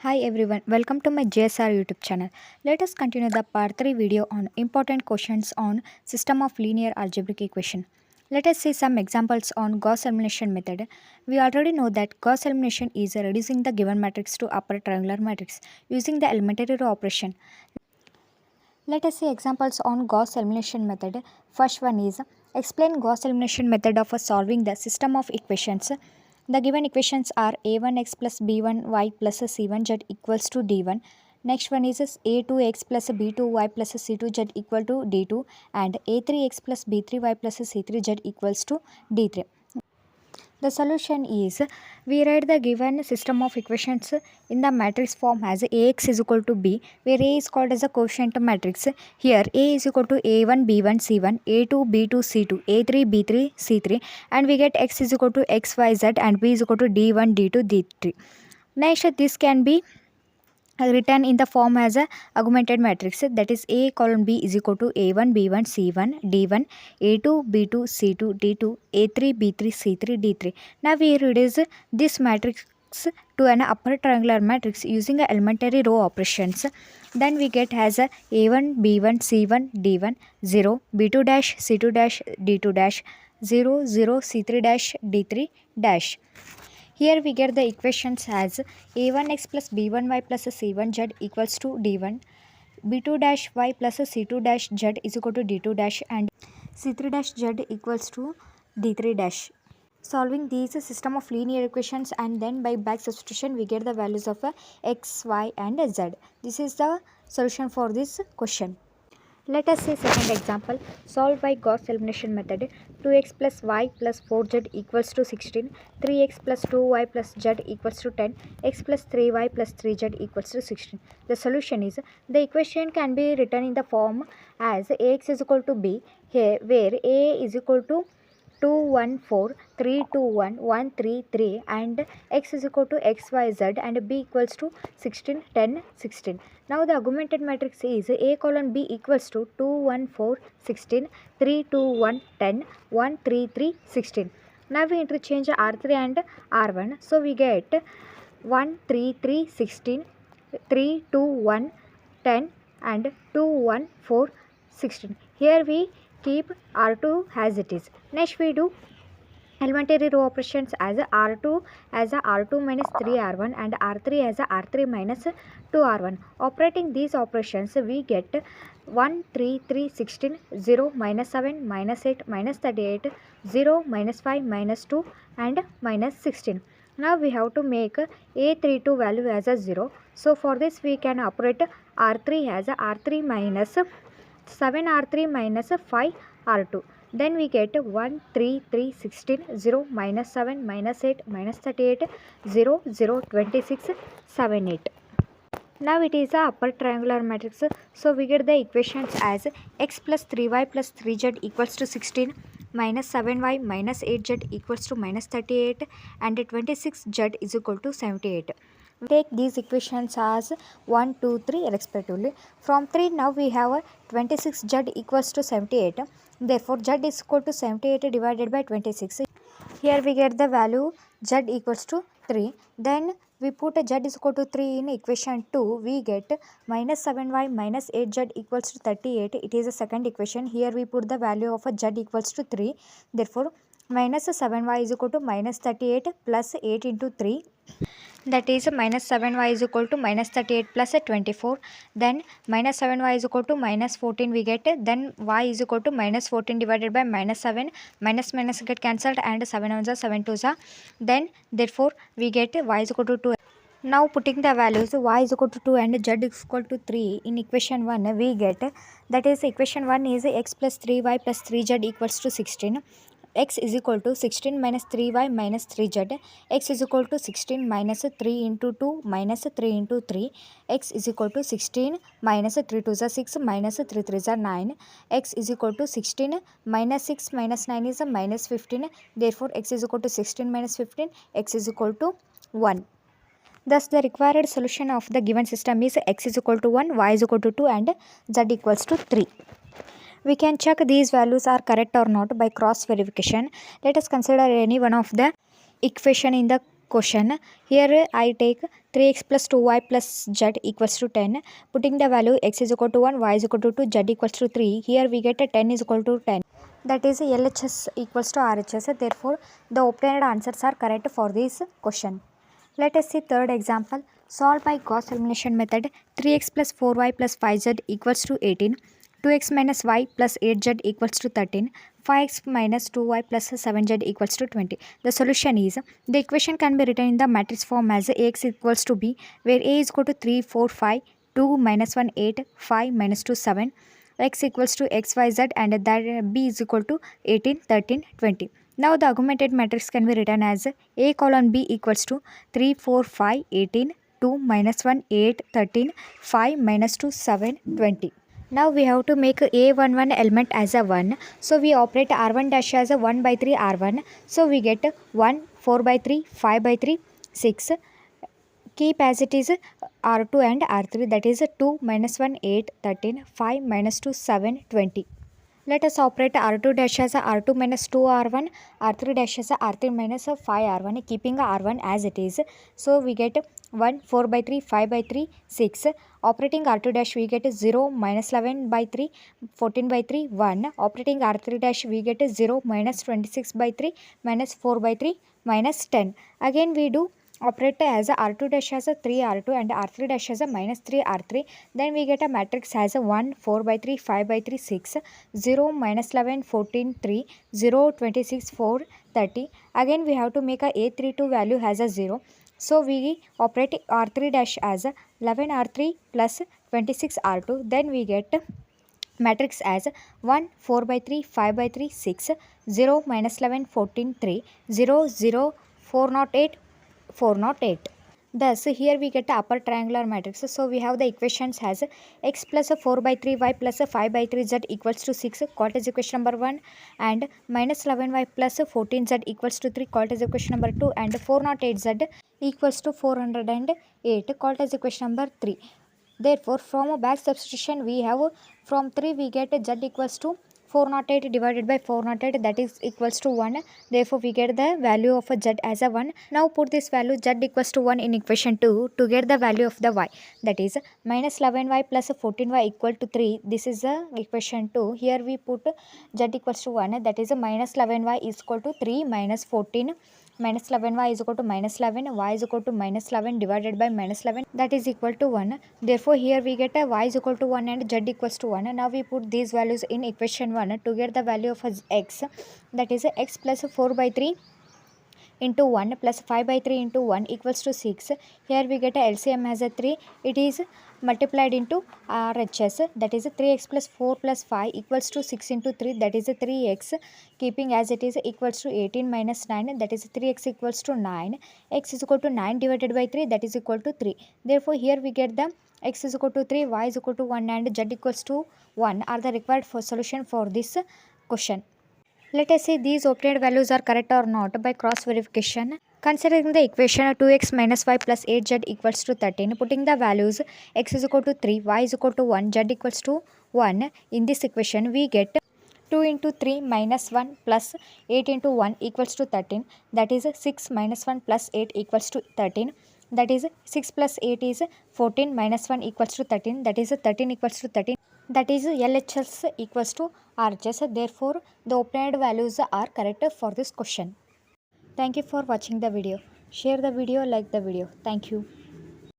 Hi everyone, welcome to my JSR YouTube channel. Let us continue the part 3 video on important questions on system of linear algebraic equation. Let us see some examples on Gauss elimination method. We already know that Gauss elimination is reducing the given matrix to upper triangular matrix using the elementary row operation. Let us see examples on Gauss elimination method. First one is explain Gauss elimination method of solving the system of equations. The given equations are a1x plus b1y plus c1z equals to d1. Next one is a2x plus b2y plus c2z equal to d2 and a3x plus b3y plus c3z equals to d3. The solution is we write the given system of equations in the matrix form as Ax is equal to B, where A is called as a quotient matrix. Here A is equal to A1 B1 C1, A2 B2 C2, A3 B3 C3, and we get X is equal to X Y Z and B is equal to D1 D2 D3. Next, this can be written in the form as a augmented matrix, that is A colon B is equal to A1 B1 C1 D1 A2 B2 C2 D2 A3 B3 C3 D3. Now we reduce this matrix to an upper triangular matrix using a elementary row operations. Then we get as a A1 B1 C1 D1 0 B2 dash C2 dash D2 dash 0 0 C3 dash D3 dash. Here we get the equations as a1x plus b1y plus c1z equals to d1, b2 dash y plus c2 dash z is equal to d2 dash and c3 dash z equals to d3 dash. Solving these system of linear equations and then by back substitution we get the values of x, y and z. This is the solution for this question. Let us see second example. Solve by Gauss elimination method. 2x plus y plus 4z equals to 16. 3x plus 2y plus z equals to 10. X plus 3y plus 3z equals to 16. The solution is the equation can be written in the form as Ax is equal to B, here where A is equal to 2 1 4 3 2 1 1 3 3 and x is equal to x y z and b equals to 16 10 16. Now the augmented matrix is A colon B equals to 2 1 4 16 3 2 1 10 1 3 3 16. Now we interchange R3 and R1, so we get 1 3 3 16 3 2 1 10 and 2 1 4 16. Here we keep R2 as it is. Next we do elementary row operations as a R2 as a R2 minus 3R1 and R3 as a R3 minus 2R1. Operating these operations we get 1 3 3 16 0 minus 7 minus 8 minus 38 0 minus 5 minus 2 and minus 16. Now we have to make A32 value as a 0. So for this we can operate R3 as a R3 minus 7 R3 minus 5 R2. Then we get 1 3 3 16 0 minus 7 minus 8 minus 38 0 0 26 7 8. Now it is a upper triangular matrix, so we get the equations as x plus 3y plus 3z equals to 16 minus 7y minus 8z equals to minus 38 and 26z is equal to 78. Take these equations as 1, 2, 3 respectively. From 3 now we have a 26z equals to 78. Therefore z is equal to 78 divided by 26. Here we get the value z equals to 3. Then we put a z is equal to 3 in equation 2. We get minus 7y minus 8z equals to 38. It is a second equation. Here we put the value of a z equals to 3. Therefore minus 7y is equal to minus 38 plus 8 into 3. That is minus 7y is equal to minus 38 plus 24. Then minus 7y is equal to minus 14 we get. Then y is equal to minus 14 divided by minus 7. Minus minus get cancelled and 7 ones are 7 twos are. Then therefore we get y is equal to 2. Now putting the values y is equal to 2 and z is equal to 3 in equation 1 we get, that is equation 1 is x plus 3y plus 3z equals to 16. X is equal to 16 minus 3y minus 3z. X is equal to 16 minus 3 into 2 minus 3 into 3. X is equal to 16 minus 3 2 is 6 minus 3 3 is 9. X is equal to 16 minus 6 minus 9 is minus 15. Therefore x is equal to 16 minus 15. X is equal to 1. Thus the required solution of the given system is x is equal to 1, y is equal to 2 and z equals to 3. We can check these values are correct or not by cross verification. Let us consider any one of the equation in the question. Here I take 3x plus 2y plus z equals to 10. Putting the value x is equal to 1, y is equal to 2, z equals to 3. Here we get a 10 is equal to 10. That is LHS equals to RHS. Therefore, the obtained answers are correct for this question. Let us see third example. Solve by Gauss elimination method. 3x plus 4y plus 5z equals to 18. 2x minus y plus 8z equals to 13. 5x minus 2y plus 7z equals to 20. The solution is, the equation can be written in the matrix form as Ax equals to B, where A is equal to 3, 4, 5, 2 minus 1, 8, 5 minus 2, 7, x equals to xyz, and that B is equal to 18, 13, 20. Now the augmented matrix can be written as A colon B equals to 3, 4, 5, 18, 2 minus 1, 8, 13, 5 minus 2, 7, 20. Now we have to make A11 element as a 1. So we operate R1 dash as a 1 by 3 R1. So we get 1, 4 by 3, 5 by 3, 6. Keep as it is R2 and R3, that is 2 minus 1, 8, 13, 5 minus 2, 7, 20. Let us operate R2 dash as a R2 minus 2 R1, R3 dash as a R3 minus 5 R1, keeping R1 as it is. So we get 1, 4 by 3, 5 by 3, 6. Operating R2 dash we get 0, minus 11 by 3, 14 by 3, 1. Operating R3 dash we get 0, minus 26 by 3, minus 4 by 3, minus 10. Again we do operate as a R2 dash as a 3 R2 and R3 dash as a minus 3 R3. Then we get a matrix as a 1, 4 by 3, 5 by 3, 6, 0, minus 11, 14, 3, 0, 26, 4, 30. Again we have to make a A32 value as a 0. So we operate R3 dash as a 11 R3 plus 26 R2. Then we get matrix as 1, 4 by 3, 5 by 3, 6, 0, minus 11, 14, 3, 0, 0, 408, 408. Thus, here we get the upper triangular matrix. So, we have the equations as x plus 4 by 3 y plus 5 by 3 z equals to 6, called as equation number 1, and minus 11 y plus 14 z equals to 3, called as equation number 2, and 408 z equals to 408, called as equation number 3. Therefore, from a back substitution, we have from 3 we get z equals to 408 divided by 408, that is equals to 1. Therefore, we get the value of a z as a 1. Now put this value z equals to 1 in equation 2 to get the value of the y, that is minus 11y plus 14y equal to 3. This is the equation 2. Here we put z equals to 1, that is minus 11y is equal to 3 minus 14. Minus 11y is equal to minus 11, y is equal to minus 11 divided by minus 11, that is equal to 1. Therefore, here we get a y is equal to 1 and z equals to 1. Now we put these values in equation 1 to get the value of x, that is x plus 4 by 3 into 1 plus 5 by 3 into 1 equals to 6. Here we get a LCM as a 3. It is multiplied into RHS, that is 3x plus 4 plus 5 equals to 6 into 3, that is 3x. Keeping as it is equals to 18 minus 9, that is 3x equals to 9. X is equal to 9 divided by 3, that is equal to 3. Therefore, here we get the x is equal to 3, y is equal to 1, and z equals to 1 are the required for solution for this question. Let us see these obtained values are correct or not by cross verification. Considering the equation 2x minus y plus 8z equals to 13, putting the values x is equal to 3, y is equal to 1, z equals to 1 in this equation, we get 2 into 3 minus 1 plus 8 into 1 equals to 13, that is 6 minus 1 plus 8 equals to 13, that is 6 plus 8 is 14 minus 1 equals to 13, that is 13 equals to 13, that is LHS equals to RHS. Therefore, the obtained values are correct for this question. Thank you for watching the video. Share the video, like the video. Thank you.